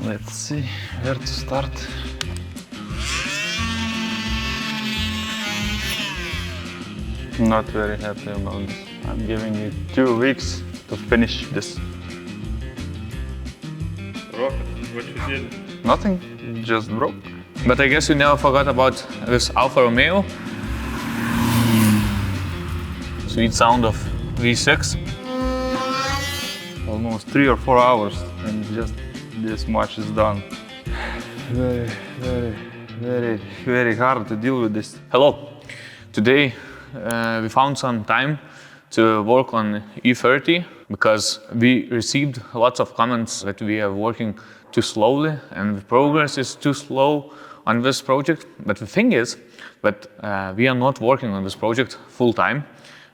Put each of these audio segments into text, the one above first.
Let's see where to start. Not very happy about this. I'm giving you 2 weeks to finish this. Rokas, what you did? Nothing, just broke. But I guess you never forgot about this Alfa Romeo. Sweet sound of V6. Almost 3 or 4 hours and just this much is done. Very hard to deal with this. Hello. Today we found some time to work on E30 because we received lots of comments that we are working too slowly and the progress is too slow on this project. But the thing is that we are not working on this project full time.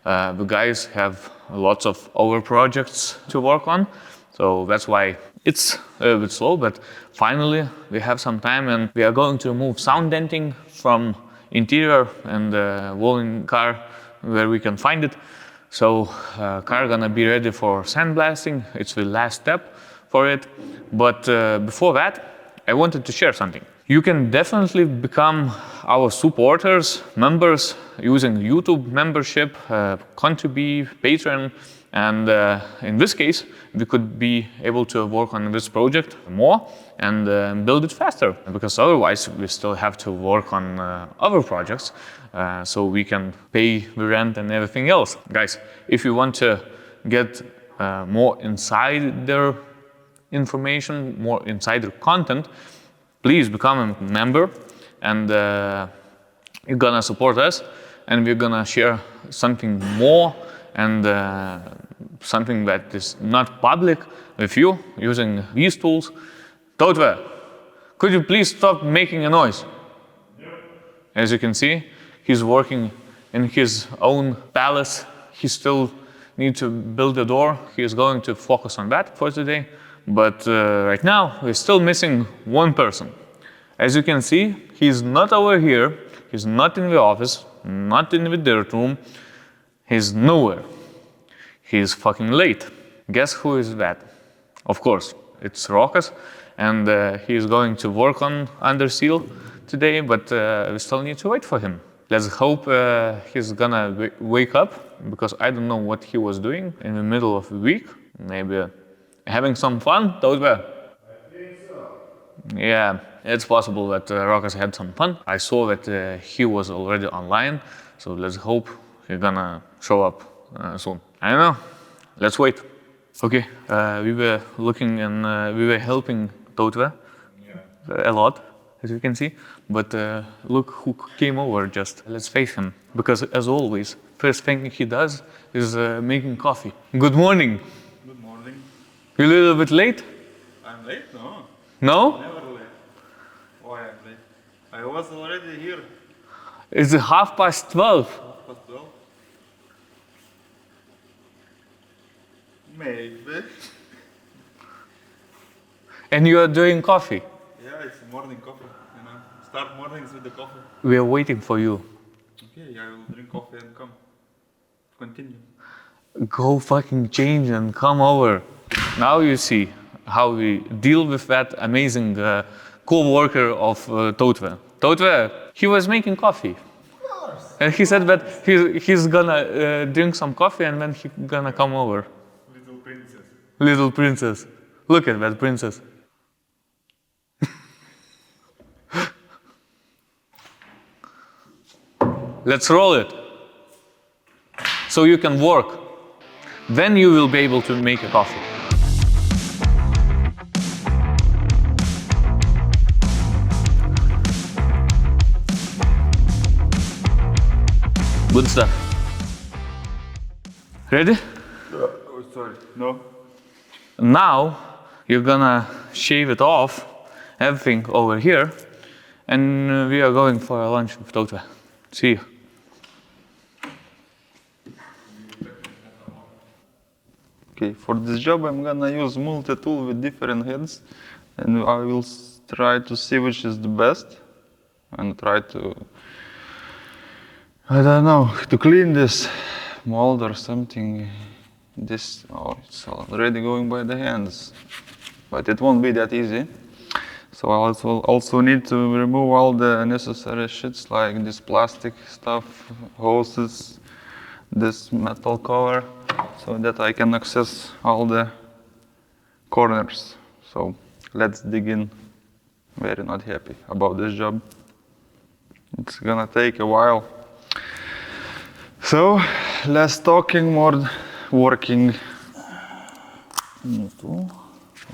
The guys have lots of other projects to work on, so that's why it's a bit slow, but finally we have some time and we are going to remove sound denting from interior and wall in car where we can find it. So car gonna be ready for sandblasting. It's the last step for it. But before that, I wanted to share something. You can definitely become our supporters, members, using YouTube membership, contribute, Patreon, and in this case, we could be able to work on this project more and build it faster, because otherwise we still have to work on other projects, so we can pay the rent and everything else. Guys, if you want to get more insider information, more insider content, please become a member and you're gonna support us and we're gonna share something more and something that is not public with you using these tools. Totve, could you please stop making a noise? As you can see, he's working in his own palace. He still needs to build a door. He is going to focus on that for today. But right now, we're still missing one person. As you can see, he's not over here. He's not in the office, not in the dirt room. He's nowhere. He's fucking late. Guess who is that? Of course, it's Rokas, and he's going to work on UNDERSEAL today, but we still need to wait for him. Let's hope he's gonna wake up, because I don't know what he was doing in the middle of the week. Maybe having some fun, Totve? I think so. Yeah, it's possible that Rokas had some fun. I saw that he was already online, so let's hope he's gonna show up soon. I don't know. Let's wait. Okay, we were looking and we were helping Totve a lot, as you can see. But look who came over just. Let's face him, because as always, first thing he does is making coffee. Good morning. Good morning. You a little bit late? I'm late? No. No? Never late. Why I'm late? I was already here. It's 12:30. 12:30. Maybe. And you are doing coffee. Yeah, it's morning coffee, you know. Start mornings with the coffee. We are waiting for you. Okay, I will drink coffee and come. Continue. Go fucking change and come over. Now you see how we deal with that amazing co-worker of Totve. Totve, he was making coffee. Of course. And he said that he's gonna drink some coffee and then he's gonna come over. Little princess. Little princess. Look at that princess. Let's roll it. So you can work. Then you will be able to make a coffee. Good stuff. Ready? Oh, sorry. No. Now you're gonna shave it off, everything over here, and we are going for a lunch with Totve. See you. Okay, for this job I'm gonna use multi-tool with different heads, and I will try to see which is the best and try to, I don't know, to clean this mold or something. This, oh, it's already going by the hands, but it won't be that easy. So I also need to remove all the necessary shits like this plastic stuff, hoses, this metal cover, so that I can access all the corners. So let's dig in. Very not happy about this job. It's gonna take a while. So less talking, more working.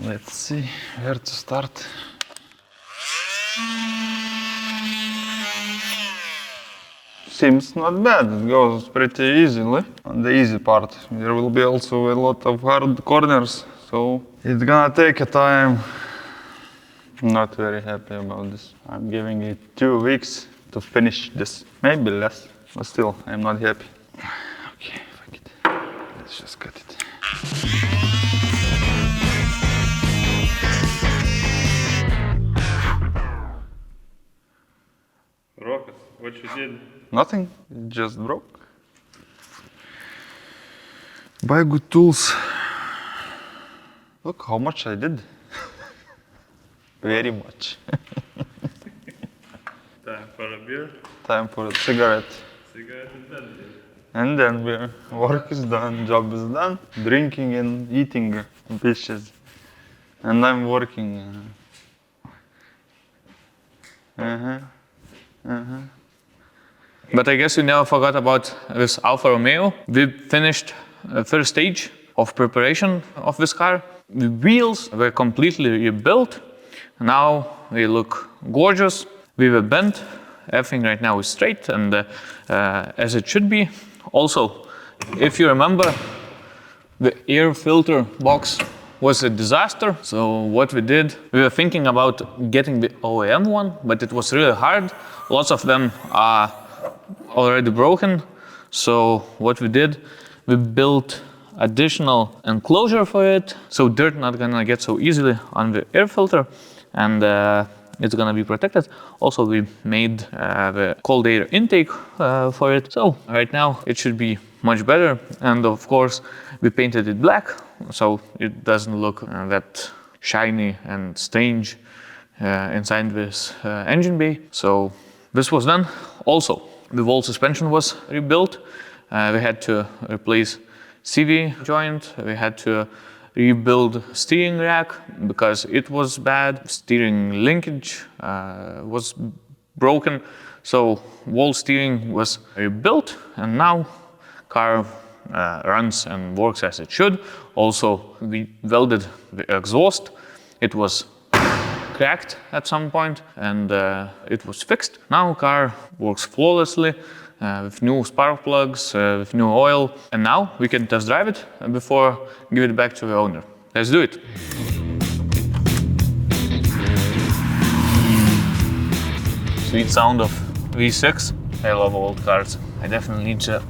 Let's see where to start. Seems not bad, it goes pretty easily. On the easy part, there will be also a lot of hard corners, so it's gonna take a time. Not very happy about this. I'm giving it 2 weeks to finish this, maybe less, but still, I'm not happy. Okay, fuck it. Let's just cut it. Rokas, what you did? Nothing, it just broke. Buy good tools. Look how much I did. Very much. Time for a beer. Time for a cigarette. Cigarette and then beer. And then beer. Work is done, job is done. Drinking and eating bitches. And I'm working. But I guess we never forgot about this Alfa Romeo. We finished the first stage of preparation of this car. The wheels were completely rebuilt. Now they look gorgeous. We were bent. Everything right now is straight and as it should be. Also, if you remember, the air filter box was a disaster. So what we did, we were thinking about getting the OEM one, but it was really hard. Lots of them are already broken. So what we did, we built additional enclosure for it, so dirt not gonna get so easily on the air filter, and it's gonna be protected. Also, we made the cold air intake for it. So right now it should be much better. And of course, we painted it black, so it doesn't look that shiny and strange inside this engine bay. So this was done. Also, the whole suspension was rebuilt. We had to replace CV joint. We had to rebuild steering rack because it was bad. Steering linkage was broken. So whole steering was rebuilt, and now car runs and works as it should. Also, we welded the exhaust. It was cracked at some point and it was fixed. Now car works flawlessly with new spark plugs, with new oil, and now we can test drive it before give it back to the owner. Let's do it. Sweet sound of V6. I love old cars. I definitely need to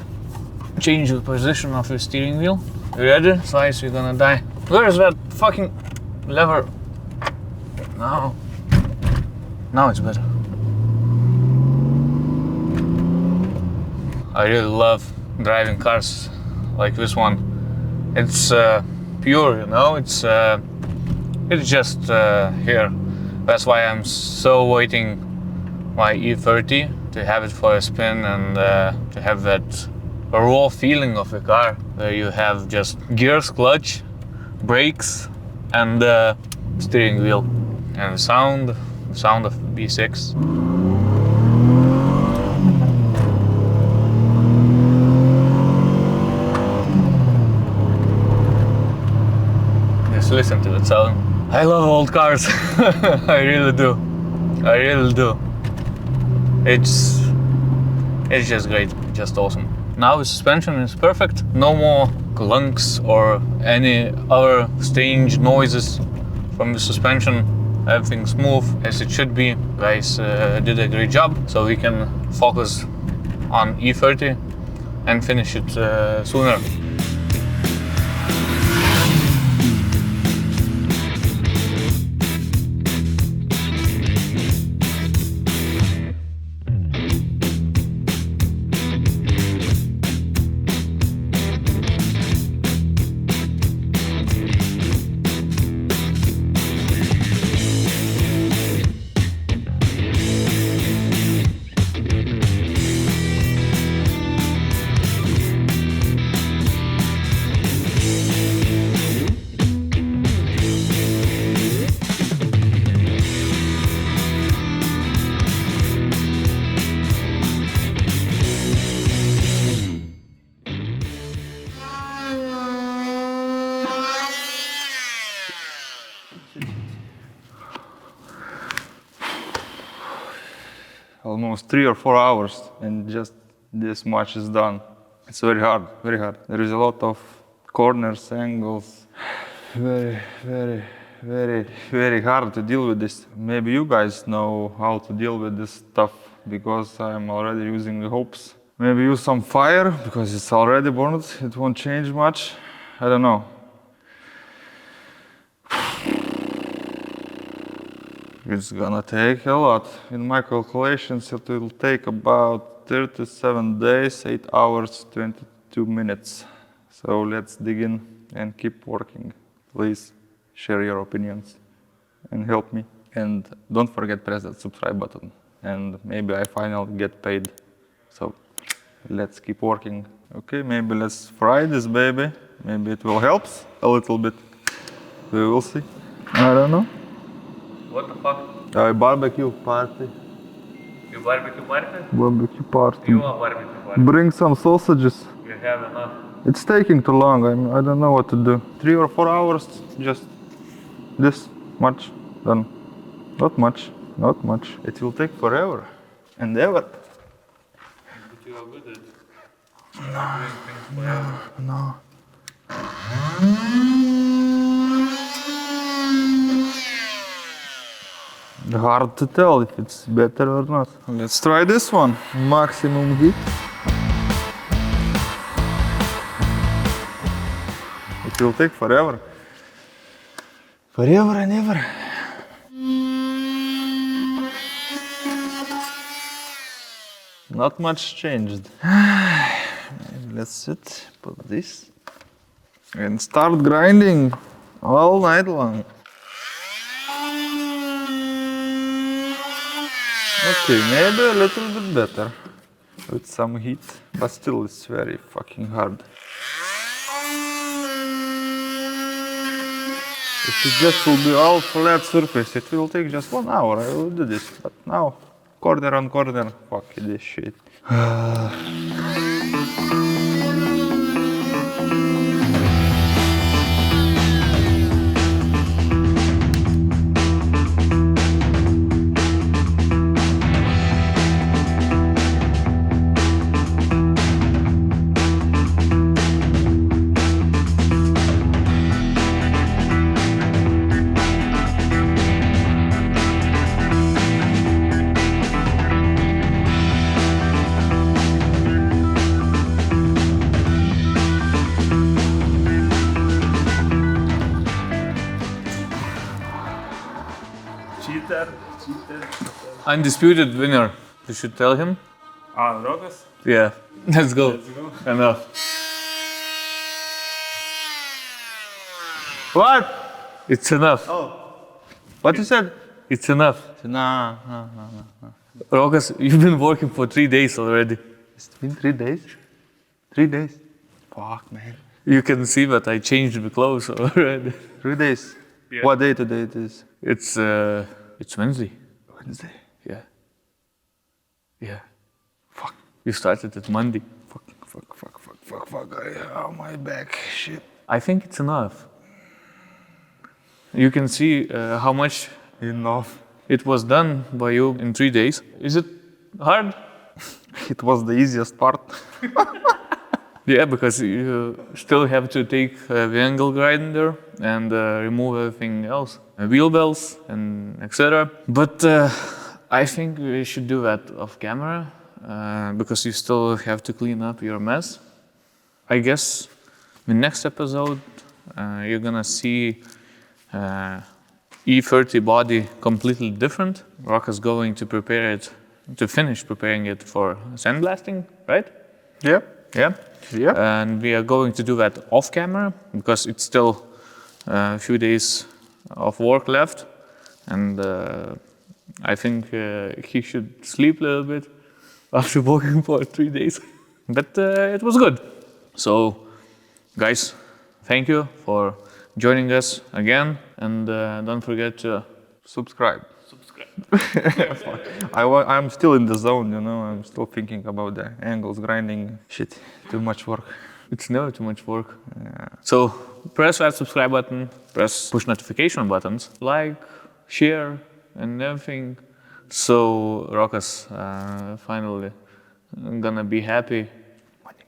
change the position of the steering wheel. You ready? Slice, you're gonna die. Where is that fucking lever? Now it's better. I really love driving cars like this one. It's pure, you know. It's just here. That's why I'm so waiting my E30 to have it for a spin and to have that raw feeling of the car, where you have just gears, clutch, brakes, and steering wheel, and the sound of V6. Just listen to that sound. I love old cars. I really do. I really do. It's just great, just awesome. Now the suspension is perfect. No more clunks or any other strange noises from the suspension. Everything smooth as it should be. Guys did a great job, so we can focus on E30 and finish it sooner. almost 3 or 4 hours, and just this much is done. It's very hard, very hard. There is a lot of corners, angles. Very, very, very, very hard to deal with this. Maybe you guys know how to deal with this stuff, because I'm already using the hopes. Maybe use some fire, because it's already burned. It won't change much. I don't know. It's gonna take a lot. In my calculations, it will take about 37 days, 8 hours, 22 minutes. So let's dig in and keep working. Please share your opinions and help me. And don't forget press that subscribe button. And maybe I finally get paid. So let's keep working. Okay, maybe let's fry this baby. Maybe it will help a little bit. We will see. I don't know. What the fuck? Barbecue party. You barbecue party? Barbecue party. You are barbecue party. Bring some sausages. You have enough. It's taking too long. I don't know what to do. 3 or 4 hours, just this much done. Not much, not much. It will take forever and ever. But you are good at doing things forever. No. Hard to tell if it's better or not. Let's try this one. Maximum heat. It will take forever. Forever and ever. Not much changed. Maybe let's sit, put this, and start grinding all night long. Okay, maybe a little bit better with some heat, but still it's very fucking hard. If it just will be all flat surface, it will take just 1 hour. I will do this, but now corner on corner, fuck this shit. Cheater. Undisputed winner. You should tell him. Rokas? Yeah. Let's go. Let's go. Enough. What? It's enough. Oh. What you said? It's enough. Nah. Rokas, you've been working for 3 days already. It's been 3 days? 3 days? Fuck, man. You can see that I changed the clothes already. 3 days? Yeah. What day today it is? It's Wednesday. Wednesday. Yeah. Yeah. Fuck. You started at Monday. Fuck. Oh, my back. Shit. I think it's enough. You can see how much Enough. it was done by you in 3 days. Is it hard? It was the easiest part. Yeah, because you still have to take the angle grinder and remove everything else, wheel bells and etc. But I think we should do that off camera because you still have to clean up your mess. I guess the next episode you're gonna see E30 body completely different. Rokas going to prepare it, to finish preparing it for sandblasting, right? Yeah. Yeah. Yeah. And we are going to do that off camera because it's still a few days of work left, and I think he should sleep a little bit after working for 3 days. But it was good. So, guys, thank you for joining us again, and don't forget to Subscribe. I'm still in the zone, you know. I'm still thinking about the angles, grinding. Shit, too much work. It's never too much work. Yeah. So press that subscribe button, press push notification buttons, like, share, and everything. So Rokas finally gonna be happy. Money.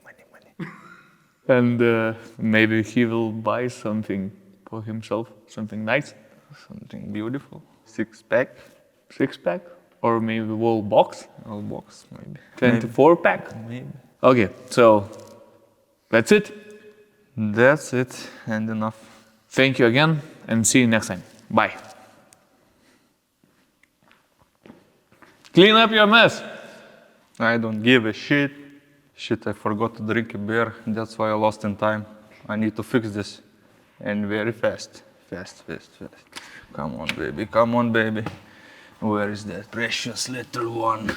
And maybe he will buy something for himself, something nice, Something beautiful. 6-pack. 6-pack, or maybe whole box, All box, maybe. 24-pack. Maybe. Okay, so that's it. That's it and enough. Thank you again, and see you next time. Bye. Clean up your mess. I don't give a shit. Shit, I forgot to drink a beer. That's why I lost in time. I need to fix this. And very fast. Fast. Come on, baby. Where is that precious little one?